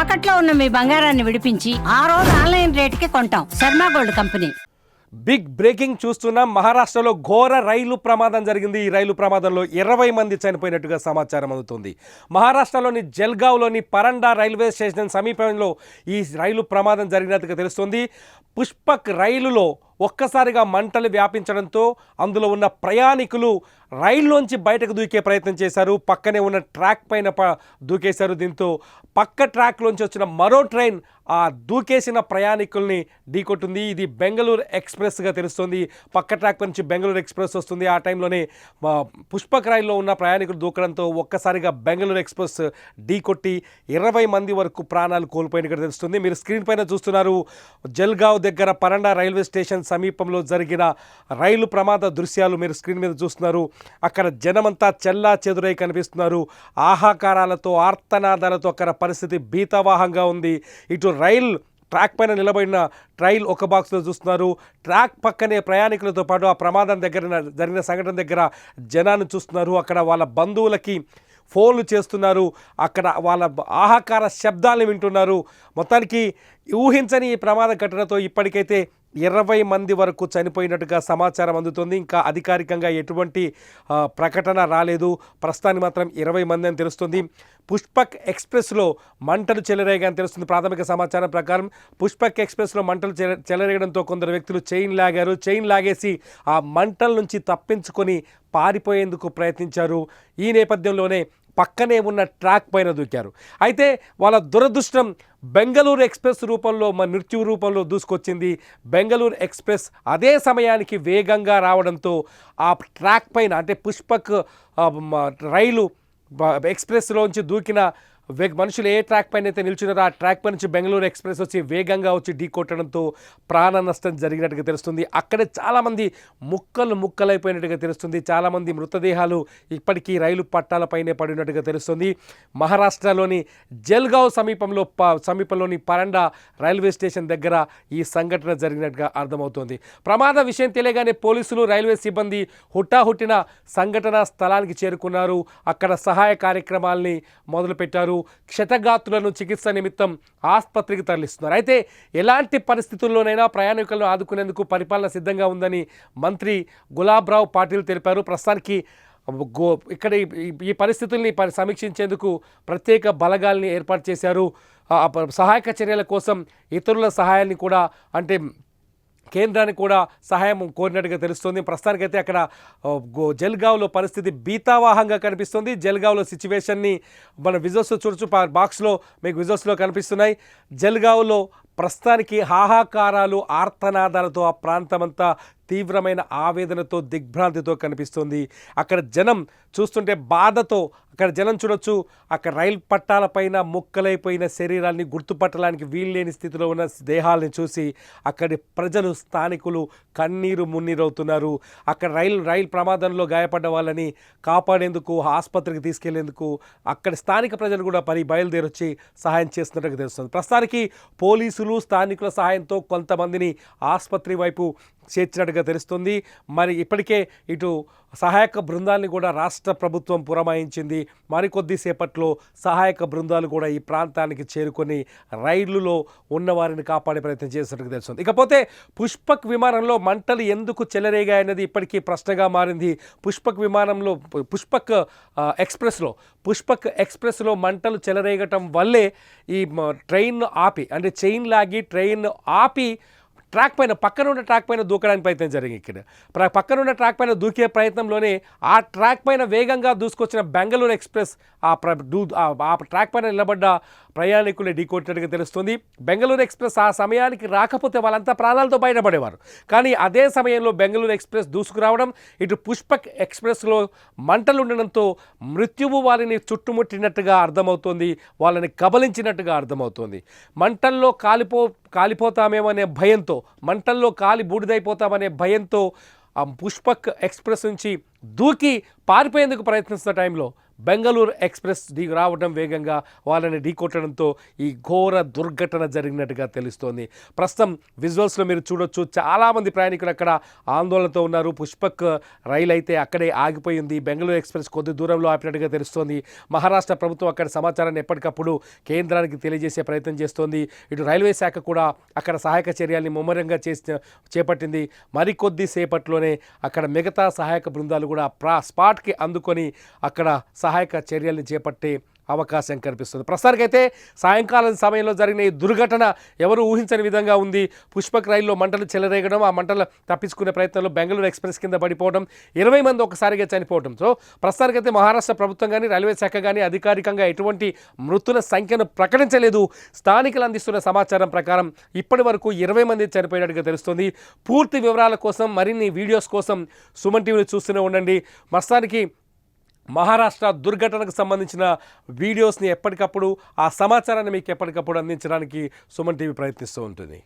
తాకట్లో ఉన్న మీ బంగారాన్ని విడిపించి ఆ రోజు ఆన్లైన్ రేటుకి కొంటాం. Sharma gold company. Big breaking చూస్తున్నాం. మహారాష్ట్రలో ఘోర రైలు ప్రమాదం జరిగింది. ఈ రైలు ప్రమాదంలో 20 మంది చనిపోయినట్టుగా సమాచారం అందుతుంది. మహారాష్ట్రలోని జల్గావ్లోని పరండా రైల్వే స్టేషన్ సమీపంలో ఈ రైలు ప్రమాదం జరిగినట్టుగా తెలుస్తుంది. పుష్పక్ రైలులో ఒక్కసారిగా మంటలు వ్యాపించడంతో అందులో ఉన్న ప్రయాణికులు రైల్లోంచి బయటకు దూకే ప్రయత్నం చేశారు. పక్కనే ఉన్న ట్రాక్ పైన దూకేశారు. దీంతో పక్క ట్రాక్లోంచి వచ్చిన మరో ట్రైన్ ఆ దూకేసిన ప్రయాణికుల్ని ఢీకొట్టింది. ఇది బెంగళూరు ఎక్స్ప్రెస్గా తెలుస్తుంది. పక్క ట్రాక్ నుంచి బెంగళూరు ఎక్స్ప్రెస్ వస్తుంది. ఆ టైంలోనే పుష్పక్ రైల్లో ఉన్న ప్రయాణికులు దూకడంతో ఒక్కసారిగా బెంగళూరు ఎక్స్ప్రెస్ ఢీకొట్టి 20 మంది వరకు ప్రాణాలు కోల్పోయినట్టుగా తెలుస్తుంది. మీరు స్క్రీన్ పైన చూస్తున్నారు. జల్గావ్ దగ్గర పరండా రైల్వే స్టేషన్ సమీపంలో జరిగిన రైలు ప్రమాద దృశ్యాలు మీరు స్క్రీన్ మీద చూస్తున్నారు. అక్కడ జనమంతా చెల్లా చెదురై కనిపిస్తున్నారు. ఆహాకారాలతో ఆర్తనాదాలతో అక్కడ పరిస్థితి భీతావహంగా ఉంది. ఇటు రైల్ ట్రాక్ పైన నిలబడిన రైల్ ఒక బాక్స్లో చూస్తున్నారు. ట్రాక్ పక్కనే ప్రయాణికులతో పాటు ఆ ప్రమాదం దగ్గర జరిగిన సంఘటన దగ్గర జనాన్ని చూస్తున్నారు. అక్కడ వాళ్ళ బంధువులకి ఫోన్లు చేస్తున్నారు. అక్కడ వాళ్ళ ఆహాకార శబ్దాలను వింటున్నారు. మొత్తానికి ఊహించని ఈ ప్రమాద ఘటనతో ఇప్పటికైతే 20 మంది వరకు చనిపోయినట్టుగా సమాచారం అందుతుంది. ఇంకా అధికారికంగా ఎటువంటి ప్రకటన రాలేదు. ప్రస్తుతానికి మాత్రం 20 మంది అని తెలుస్తుంది. పుష్పక్ ఎక్స్ప్రెస్లో మంటలు చెలరేగాయని తెలుస్తుంది. ప్రాథమిక సమాచారం ప్రకారం పుష్పక్ ఎక్స్ప్రెస్లో మంటలు చెలరేగడంతో కొందరు వ్యక్తులు చైన్ లాగారు. చైన్ లాగేసి ఆ మంటల నుంచి తప్పించుకొని పారిపోయేందుకు ప్రయత్నించారు. ఈ నేపథ్యంలోనే పక్కనే ఉన్న ట్రాక్ పైన దూకారు. అయితే వాళ్ళ దురదృష్టం బెంగళూరు ఎక్స్ప్రెస్ రూపంలో మృత్యు రూపంలో దూసుకొచ్చింది. బెంగళూరు ఎక్స్ప్రెస్ అదే సమయానికి వేగంగా రావడంతో ఆ ట్రాక్ పైన అంటే పుష్పక్ రైలు ఎక్స్ప్రెస్లోంచి దూకిన మనుషులు ఏ ట్రాక్ పైన అయితే నిల్చున్నారో ఆ ట్రాక్ పై నుంచి బెంగళూరు ఎక్స్ప్రెస్ వచ్చి వేగంగా వచ్చి ఢీకొట్టడంతో ప్రాణ నష్టం జరిగినట్టుగా తెలుస్తుంది. అక్కడే చాలామంది ముక్కలైపోయినట్టుగా తెలుస్తుంది. చాలామంది మృతదేహాలు ఇప్పటికీ రైలు పట్టాలపైనే పడినట్టుగా తెలుస్తుంది. మహారాష్ట్రలోని జల్గావ్ సమీపంలోని పరండా రైల్వే స్టేషన్ దగ్గర ఈ సంఘటన జరిగినట్టుగా అర్థమవుతోంది. ప్రమాద విషయం తెలియగానే పోలీసులు రైల్వే సిబ్బంది హుటాహుటిన సంఘటనా స్థలానికి చేరుకున్నారు. అక్కడ సహాయ కార్యక్రమాల్ని మొదలుపెట్టారు. క్షతగాత్రులను చికిత్స నిమిత్తం ఆసుపత్రికి తరలిస్తున్నారు. అయితే ఎలాంటి పరిస్థితుల్లోనైనా ప్రయాణికులను ఆదుకునేందుకు పరిపాలన సిద్ధంగా ఉందని మంత్రి గులాబ్రావ్ పాటిల్ తెలిపారు. ప్రస్తుతానికి ఇక్కడ ఈ పరిస్థితుల్ని సమీక్షించేందుకు ప్రత్యేక బలగాల్ని ఏర్పాటు చేశారు. సహాయక చర్యల కోసం ఇతరుల సహాయాన్ని కూడా అంటే కేంద్రానికి కూడా సహాయం కోరినట్టుగా తెలుస్తుంది. ప్రస్తుతానికైతే అక్కడ జల్గావ్లో పరిస్థితి భీతావహంగా కనిపిస్తుంది. జల్గావ్లో సిచ్యువేషన్ని మన విజువల్స్లో చూడొచ్చు. బాక్స్లో మీకు విజువల్స్లో కనిపిస్తున్నాయి. జల్గావ్లో ప్రస్తుతానికి హాహాకారాలు ఆర్తనాదాలతో ఆ ప్రాంతమంతా తీవ్రమైన ఆవేదనతో దిగ్భ్రాంతితో కనిపిస్తుంది. అక్కడ జనం చూస్తుంటే బాధతో అక్కడ జనం చూడొచ్చు. అక్కడ రైలు పట్టాలపైన ముక్కలైపోయిన శరీరాన్ని గుర్తుపట్టడానికి వీల్లేని స్థితిలో ఉన్న దేహాలని చూసి అక్కడి ప్రజలు స్థానికులు కన్నీరు మున్నీరవుతున్నారు. అక్కడ రైలు ప్రమాదంలో గాయపడ్డ వాళ్ళని కాపాడేందుకు ఆసుపత్రికి తీసుకెళ్లేందుకు అక్కడ స్థానిక ప్రజలు కూడా బయలుదేరొచ్చి సహాయం చేస్తున్నట్టుగా తెలుస్తుంది. ప్రస్తుతానికి పోలీసులు స్థానికుల సహాయంతో కొంతమందిని ఆసుపత్రి వైపు చేర్చినట్టుగా తెలుస్తుంది. మరి ఇప్పటికే ఇటు సహాయక బృందాన్ని కూడా రాష్ట్ర ప్రభుత్వం పురమాయించింది. మరికొద్దిసేపట్లో సహాయక బృందాలు కూడా ఈ ప్రాంతానికి చేరుకొని రైళ్లలో ఉన్నవారిని కాపాడే ప్రయత్నం చేసినట్టుగా తెలుస్తుంది. ఇకపోతే పుష్పక్ విమానంలో మంటలు ఎందుకు చెలరేగాయన్నది ఇప్పటికీ ప్రశ్నగా మారింది. పుష్పక్ ఎక్స్ప్రెస్లో మంటలు చెలరేగటం వల్లే ఈ ట్రైన్ ఆపి అంటే చైన్ లాగి ట్రైన్ ఆపి పక్కన ఉన్న ట్రాక్ పైన దూకడానికి ప్రయత్నం జరిగింది. ఇక్కడ పక్కన ఉన్న ట్రాక్ పైన దూకే ప్రయత్నంలోనే ఆ ట్రాక్ పైన వేగంగా దూసుకొచ్చిన బెంగళూరు ఎక్స్ప్రెస్ ఆ ట్రాక్ పైన నిలబడ్డ ప్రయాణికులు ఢీకొట్టినట్టుగా తెలుస్తుంది. బెంగళూరు ఎక్స్ప్రెస్ ఆ సమయానికి రాకపోతే వాళ్ళంతా ప్రాణాలతో బయటపడేవారు. కానీ అదే సమయంలో బెంగళూరు ఎక్స్ప్రెస్ దూసుకురావడం, ఇటు పుష్పక్ ఎక్స్ప్రెస్లో మంటలు ఉండడంతో మృత్యువు వారిని చుట్టుముట్టినట్టుగా అర్థమవుతోంది. వాళ్ళని కబలించినట్టుగా అర్థమవుతోంది. మంటల్లో కాలిపోతామేమనే భయంతో, మంటల్లో కాలి బూడిదైపోతామనే భయంతో పుష్పక్ ఎక్స్ప్రెస్ నుంచి దూకి పారిపోయేందుకు ప్రయత్నిస్తున్న టైంలో బెంగళూరు ఎక్స్ప్రెస్ రావడం వేగంగా వాళ్ళని ఢీకొట్టడంతో ఈ ఘోర దుర్ఘటన జరిగినట్టుగా తెలుస్తోంది. ప్రస్తుతం విజువల్స్లో మీరు చూడొచ్చు, చాలామంది ప్రయాణికులు అక్కడ ఆందోళనతో ఉన్నారు. పుష్పక్ రైలు అయితే అక్కడే ఆగిపోయింది. బెంగళూరు ఎక్స్ప్రెస్ కొద్ది దూరంలో ఆపినట్టుగా తెలుస్తోంది. మహారాష్ట్ర ప్రభుత్వం అక్కడ సమాచారాన్ని ఎప్పటికప్పుడు కేంద్రానికి తెలియజేసే ప్రయత్నం చేస్తోంది. ఇటు రైల్వే శాఖ కూడా అక్కడ సహాయక చర్యల్ని ముమ్మరంగా చేపట్టింది. మరికొద్ది సేపట్లోనే అక్కడ మిగతా సహాయక బృందాలు కూడా స్పాట్కి అందుకొని అక్కడ సహాయక చర్యల్ని చేపట్టే అవకాశం కనిపిస్తుంది. ప్రస్తుతానికైతే సాయంకాలం సమయంలో జరిగిన ఈ దుర్ఘటన ఎవరు ఊహించని విధంగా ఉంది. పుష్పక్ రైల్లో మంటలు చెలరేగడం, ఆ మంటలు తప్పించుకునే ప్రయత్నంలో బెంగళూరు ఎక్స్ప్రెస్ కింద పడిపోవడం, 20 మంది ఒక్కసారిగా చనిపోవడం. సో ప్రస్తుతానికైతే మహారాష్ట్ర ప్రభుత్వం కానీ రైల్వే శాఖ కానీ అధికారికంగా ఎటువంటి మృతుల సంఖ్యను ప్రకటించలేదు. స్థానికులు అందిస్తున్న సమాచారం ప్రకారం ఇప్పటి వరకు 20 మంది చనిపోయినట్టుగా తెలుస్తుంది. పూర్తి వివరాల కోసం, మరిన్ని వీడియోస్ కోసం సుమన్ టీవీని చూస్తూనే ఉండండి. ప్రస్తుతానికి మహారాష్ట్ర దుర్ఘటనకు సంబంధించిన వీడియోస్ని ఎప్పటికప్పుడు, ఆ సమాచారాన్ని మీకు ఎప్పటికప్పుడు అందించడానికి సుమన్ టీవీ ప్రయత్నిస్తూ ఉంటుంది.